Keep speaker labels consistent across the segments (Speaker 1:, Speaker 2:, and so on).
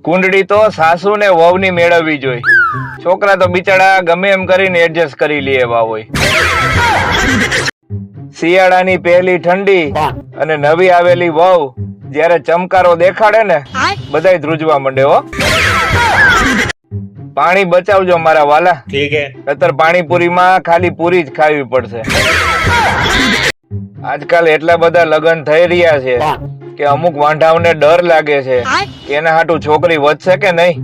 Speaker 1: કુંડળી તો સાસુ ને વહુની મેળવવી જોઈએ. છોકરા તો બિચારા ગમે એમ કરીને એડજસ્ટ કરી લે એવા હોય. શિયાળાની પહેલી ઠંડી અને નવી આવેલી વહુ જયારે ચમકારો દેખાડે ને બધાય ધ્રુજવા માંડે હો. પાણી બચાવજો મારા વાલા.
Speaker 2: ઠીક હે.
Speaker 1: અત્યારે પાણીપુરીમાં ખાલી પૂરી જ ખાવી પડશે. આજકાલ એટલા બધા લગ્ન થઈ રહ્યા છે કે અમુક વાંઢાઓને ડર લાગે છે કે એના હાટુ છોકરી વધશે કે નહીં.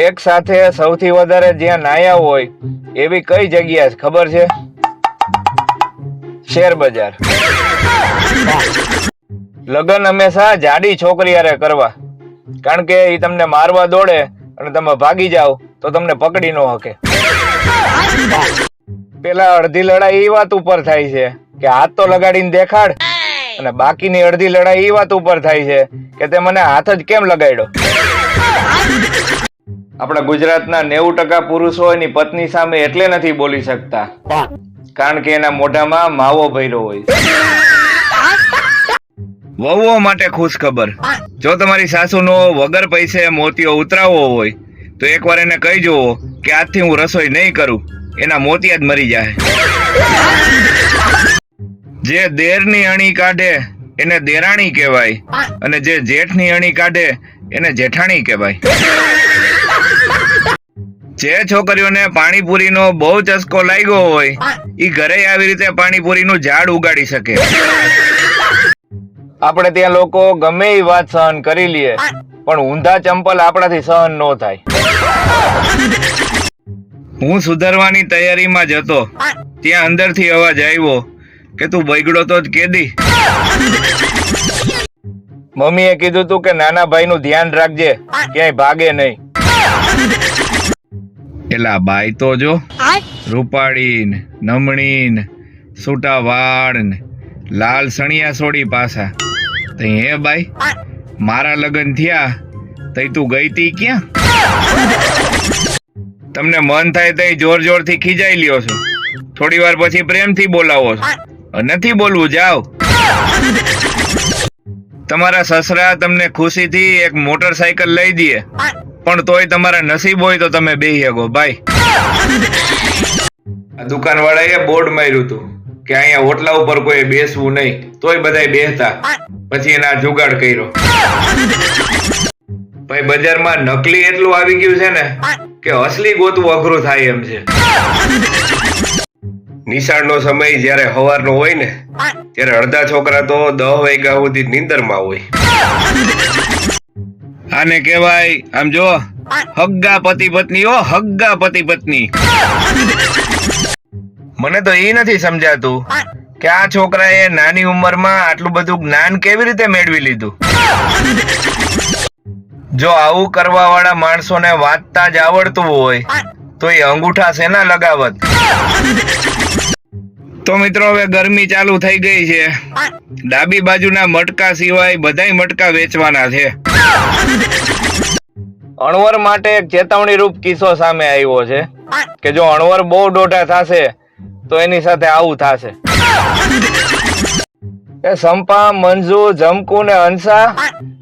Speaker 1: એક સાથે સૌથી વધારે જ્યાં નાયા હોય એવી કઈ જગ્યા છે ખબર છે? શેર બજાર. લગ્ન હંમેશા જાડી છોકરી હારે કરવા, કારણ કે એ તમને મારવા દોડે અને તમે ભાગી જાઓ તો તમને પકડી ન શકે. પેલા અડધી લડાઈ એ વાત ઉપર થાય છે કે હાથ તો લગાડીને દેખાડ, અને બાકીની અડધી લડાઈ એ વાત ઉપર થાય છે કે તે મને હાથ જ કેમ લગાડ્યો. આપણા ગુજરાતના 90% પુરુષો એની પત્ની સામે એટલે નથી બોલી શકતા કારણ કે એના મોઢામાં માવો ભર્યો હોય. વહુઓ માટે ખુશ ખબર, જો તમારી સાસુનો વગર પૈસે મોતિયો ઉતરાવવો હોય તો એકવાર એને કહી જુઓ કે આજથી હું રસોઈ નહીં કરું, એના મોતિયા જ મરી જાય. જે દેરની અણી કાઢે એને દેરાણી કહેવાય, અને જે જેઠની અણી કાઢે એને જેઠાણી કહેવાય. જે છોકરીઓને પાણીપુરીનો બહુ ચસ્કો લાગ્યો હોય ઈ ઘરે આવી રીતે પાણીપુરીનું ઝાડ ઉગાડી શકે. આપણે ત્યાં લોકો ગમે એ વાત સહન કરી લઈએ, પણ ઊંધા ચંપલ આપણાથી સહન ન થાય. હું સુધારવાની તૈયારીમાં જ હતો, ત્યાં અંદરથી અવાજ આવ્યો કે તું બગડો તો જ કેદી. મમ્મીએ કીધું તું કે નાના ભાઈનું ધ્યાન રાખજે, ક્યાંય ભાગે નહીં. એલા બાઈ તો જો રૂપાળી ને નમણી ને સૂટા વાળ ને લાલ સણિયા સોડી પાછા. હે બાઈ, મારા લગ્ન થયા તઈ તું ગઈ તી ક્યાં? તમને મન થાય તઈ જોર જોર થી ખીજાઈ લ્યો છો, થોડી વાર પછી પ્રેમથી બોલાવો છો. નથી બોલવું, જાઓ. તમારા સસરા તમને ખુશીથી એક મોટરસાયકલ લઈ દે, પણ તોય તમારા નસીબ હોય તો તમે બેહી શકો. ભાઈ, દુકાન વાળાએ બોર્ડ માર્યું હતું કે અહીંયા ઓટલા ઉપર કોઈ બેસવું નહીં, તોય બધાય બેસતા. પછી એના જુગાડ કર્યો. ભાઈ, બજારમાં નકલી એટલું આવી ગયું છે ને કે અસલી ગોતવું અઘરું થાય એમ છે. નિશાળનો સમય જયારે સવારનો હોય ને ત્યારે અડધા છોકરા તો 10 વાગ્યા સુધી નીંદરમાં હોય. આને કહેવાય, આમ જો, હગ્ગા પતિ પત્ની. ઓ હગ્ગા પતિ પત્ની. મને તો એ નથી સમજાતું કે આ છોકરાએ નાની ઉંમરમાં આટલું બધું જ્ઞાન કેવી રીતે મેળવી લીધું. જો આવું કરવા વાળા માણસોને વાંચતા જ આવડતું હોય તો એ અંગૂઠા શેના લગાવત. તો મિત્રો, હવે ગરમી ચાલુ થઈ ગઈ છે. ડાબી બાજુના મટકા સિવાય બધાય મટકા વેચવાના છે. અણવર માટે એક ચેતવણી રૂપ કિસ્સો સામે આવ્યો છે કે જો અણવર બહુ દોઢા થશે તો એની સાથે આવું થશે. એ સંપા, મંજુ, જમકુ ને હંસા,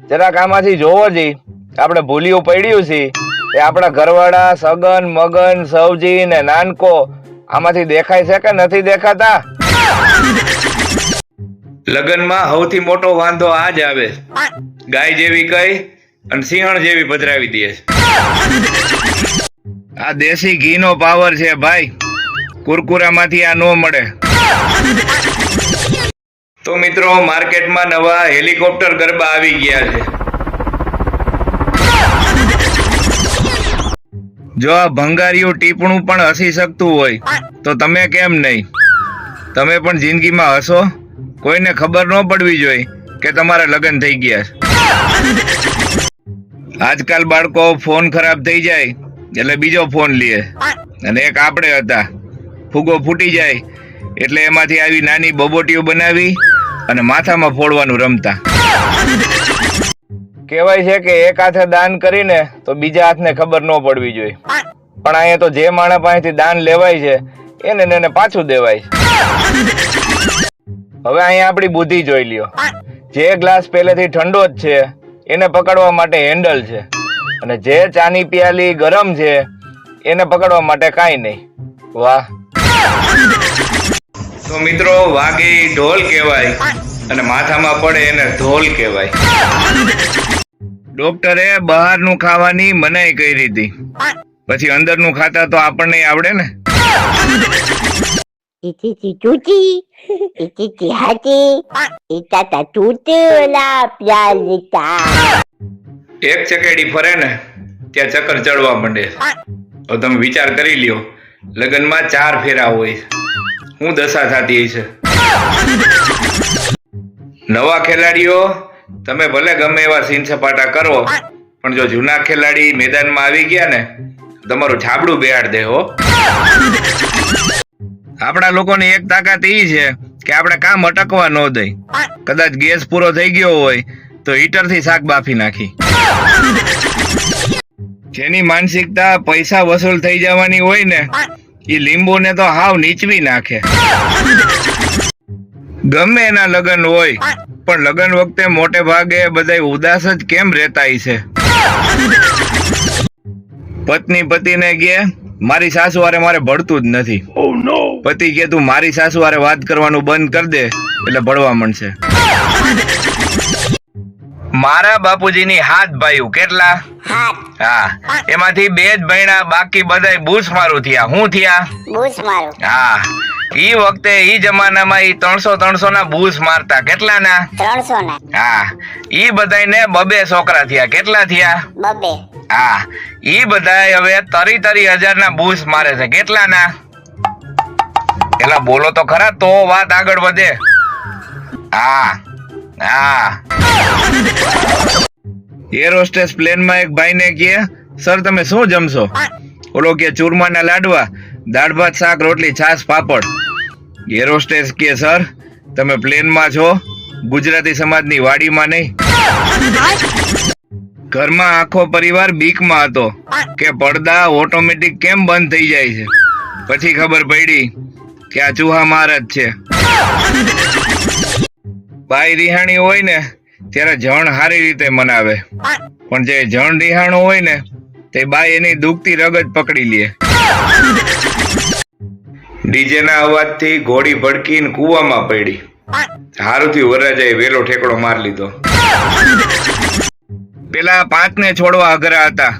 Speaker 1: જરાક આમાંથી જોવો જી. આપણે ભૂલ્યું પડ્યું છે એ આપણા ઘરવાળા સગન, મગન, સવજી ને નાનકો આમાંથી દેખાય છે કે નથી દેખાતા? લગ્નમાં સૌથી મોટો વાંધો આ જ આવે, ગાય જેવી કઈ અને સિંહણ જેવી પધરાવી દે. આ દેશી ઘીનો પાવર છે ભાઈ, કુરકુરામાંથી આ નો મળે. તો મિત્રો, માર્કેટમાં નવા હેલિકોપ્ટર ગરબા આવી ગયા છે. જો આ ભંગારિયું ટીપણું પણ હસી શકતું હોય તો તમે કેમ નહીં? તમે પણ જિંદગીમાં હસો, કોઈને ખબર ન પડવી જોઈએ કે તમારા લગ્ન થઈ ગયા છે. આજકાલ બાળકો ફોન ખરાબ થઈ જાય એટલે બીજો ફોન લે, અને એક આપણે હતા, ફૂગો ફૂટી જાય એટલે એમાંથી આવી નાની બબોટીઓ બનાવી અને માથામાં ફોડવાનું રમતા. કહેવાય છે કે એક હાથે દાન કરીને તો બીજા હાથને ખબર ન પડવી જોઈએ, પણ અહીંયા તો જે માણસ પાસેથી દાન લેવાય છે એને પાછું દેવાય છે. હવે અહીંયા આપણી બુદ્ધિ જોઈ લ્યો. જે ગ્લાસ પહેલેથી ઠંડો જ છે એને પકડવા માટે હેન્ડલ છે, અને જે ચાની પ્યાલી ગરમ છે એને પકડવા માટે કાંઈ નહીં. વાહ. તો મિત્રો, વાગે ઈ ઢોલ કહેવાય અને માથામાં પડે એને ઢોલ કહેવાય. ડોક્ટરે બહારનું ખાવાની મનાઈ કરી હતી, પછી અંદરનું ખાતા તો આપણને આવડે ને.
Speaker 2: Ititi tuti, ititi hati, itata tutula pialita.
Speaker 1: એક ચકેડી ફરે ને ત્યાં ચક્કર ચડવા માંડે. હવે તમે વિચાર કરી લ્યો, લગ્નમાં 4 ફેરા હોય, શું દશા થતી હશે. નવા ખેલાડીઓ, તમે ભલે ગમે એવા સીન સપાટા કરો, પણ જો જૂના ખેલાડી મેદાનમાં આવી ગયા ને, તમારું છાબડું બેહાડ દે હો. આપણા લોકોની એક તાકાત એ છે કે આપણે કામ અટકવા ન દઈ. કદાચ ગેસ પૂરો થઈ ગયો હોય તો હીટરથી શાક બાફી નાખી. જેની માનસિકતા પૈસા વસૂલ થઈ જવાની હોય ને, એ લીંબુને તો હાવ નીચવી નાખે. ગમે એના લગ્ન હોય, પણ લગ્ન વખતે મોટે ભાગે બધા ઉદાસ જ કેમ રહેતા છે. પત્ની પતિને કહે, મારી સાસુ હારે મારે ભળતું જ નથી. પતિ કે, તું મારી સાસુ હારે વાત કરવાનું બંધ કરી દે એટલે ભળવા મળશે. મારા બાપુજીની 7 ભાઈઓ. કેટલા? હા, એમાંથી 2 જ ભણ્યા, બાકી બધાય બૂસ મારું થયા. હું થયા?
Speaker 2: બૂસ મારું.
Speaker 1: હા, ઈ વખતે ઈ જમાનામાં ઈ 300 ના બૂસ મારતા. કેટલા ના?
Speaker 2: 300 ના.
Speaker 1: હા, ઈ બધાયને 2 છોકરા થયા. કેટલા થયા?
Speaker 2: 2.
Speaker 1: હા, ઈ બધાય હવે 30,000 ના બૂસ મારે છે. કેટલા ના? એલા બોલો તો ખરા, તો વાત આગળ વધે. હા હા. એર હોસ્ટેસ પ્લેનમાં એક ભાઈને કહે, સર તમે શું જમશો? ઓલો કે, ચૂરમાના લાડવા, દાળ ભાત શાક રોટલી છાશ પાપડ. એર હોસ્ટેસ કે, સર તમે પ્લેનમાં છો, ગુજરાતી સમાજની વાડીમાં નહીં. ઘરમાં આખો પરિવાર બીકમાં હતો કે પડદા ઓટોમેટિક કેમ બંધ થઈ જાય છે. પછી ખબર પડી કે આ ચૂહા મહારાજ છે. બાઈ રિહાણી હોય ને ત્યારે જણ સારી રીતે મનાવે, પણ જે જણ રિહાણું હોય ને તે બાઈ એની દુખતી રગત પકડી લે. ડીજે ના અવાજથી ઘોડી ભડકીને કૂવામાં પડી. હારુથી વરરાજાએ વેલો ઠેકડો માર લીધો. પેલા 5 ને છોડવા અઘરા હતા: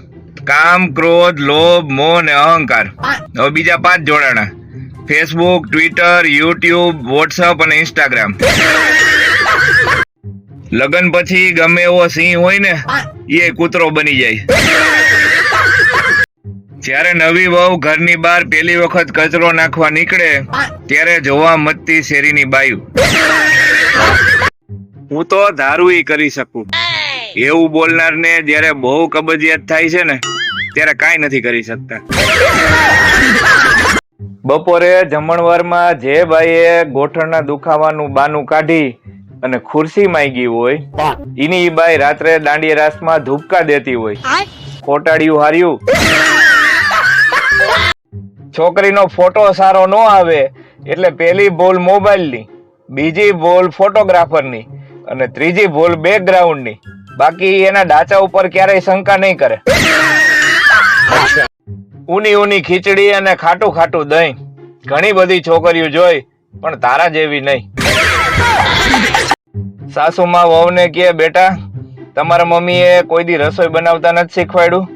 Speaker 1: કામ, ક્રોધ, લોભ, મોહ ને અહંકાર. હવે બીજા 5 જોડાણા: ફેસબુક, ટ્વિટર, યુટ્યુબ, વોટ્સઅપ અને ઇન્સ્ટાગ્રામ. લગ્ન પછી ગમે એવો સિંહ હોય ને એ કૂતરો બની જાય. જ્યારે નવી વહુ ઘરની બહાર પહેલી વખત કચરો નાખવા નીકળે ત્યારે જોવા મતતી શેરીની બાયું. હું તો ધારું ઈ કરી શકું. એવું બોલનારને જ્યારે બહુ કબજિયાત થાય છે ને ત્યારે કાંઈ નથી કરી શકતા. બપોરે જમણવારમાં જે બાઈએ ગોઠણના દુખાવાનું બાનું કાઢી અને ખુરશી માંગી હોય, એની ઈ બાઈ રાત્રે દાંડિયા રાસમાં ધૂપકા દેતી હોય. ખોટાડિયું હાર્યું. છોકરીનો ફોટો સારો ન આવે એટલે પેલી ભૂલ મોબાઈલની, બીજી ભૂલ ફોટોગ્રાફરની અને ત્રીજી ભૂલ બેકગ્રાઉન્ડની. બાકી એના ડાચા ઉપર ક્યારેય શંકા નહીં કરે. ઊની ઊની ખીચડી અને ખાટું ખાટું દહીં. ઘણી બધી છોકરીઓ જોઈ પણ તારા જેવી નહીં. સાસુમાં વહુને કહે, બેટા તમારા મમ્મીએ કોઈ દી રસોઈ બનાવતા નથી શીખવાડ્યું?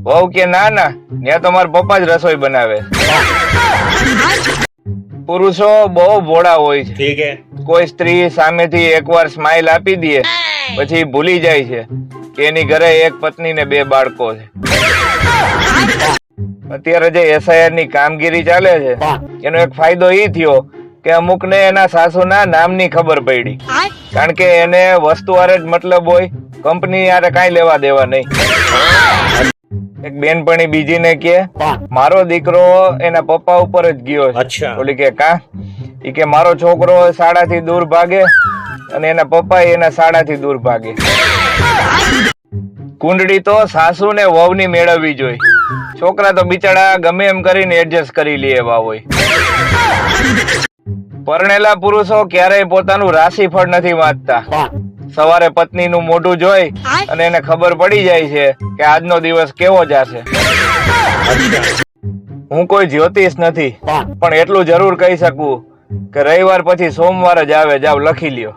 Speaker 1: વહુ કે, ના ના, ત્યાં તો મારા પપ્પા જ રસોઈ બનાવે. પુરુષો બહુ ભોળા હોય છે. કોઈ સ્ત્રી સામેથી એકવાર સ્માઈલ આપી દે પછી ભૂલી જાય છે કે એની ઘરે 1 પત્ની ને 2 બાળકો છે. અત્યારે જે SIR ની કામગીરી ચાલે છે એનો એક ફાયદો એ થયો કે અમુકને એના સાસુના નામની ખબર પડી, કારણ કે એને વસ્તુ હારે જ મતલબ હોય, કંપની હારે કાંઈ લેવા દેવા નહીં. એક બેનપણી બીજીને કે, મારો દીકરો એના પપ્પા ઉપર જ ગયો છે. ઓલી કે, કા? ઈ કે, મારો છોકરો શાળાથી દૂર ભાગે અને એના પપ્પા એના શાળાથી દૂર ભાગે. કુંડળી તો સાસુ ને વહુની મેળવવી જોઈએ. છોકરા તો બિચારા ગમે એમ કરીને એડજસ્ટ કરી લે એવા હોય. પરણેલા પુરુષો ક્યારેય પોતાનું રાશિફળ નથી વાંચતા, સવારે પત્નીનું મોઢું જોઈ અને એને ખબર પડી જાય છે કે આજનો દિવસ કેવો જશે. હું કોઈ જ્યોતિષ નથી, પણ એટલું જરૂર કહી શકું કે રવિવાર પછી સોમવાર જ આવે. જાવ લખી લ્યો.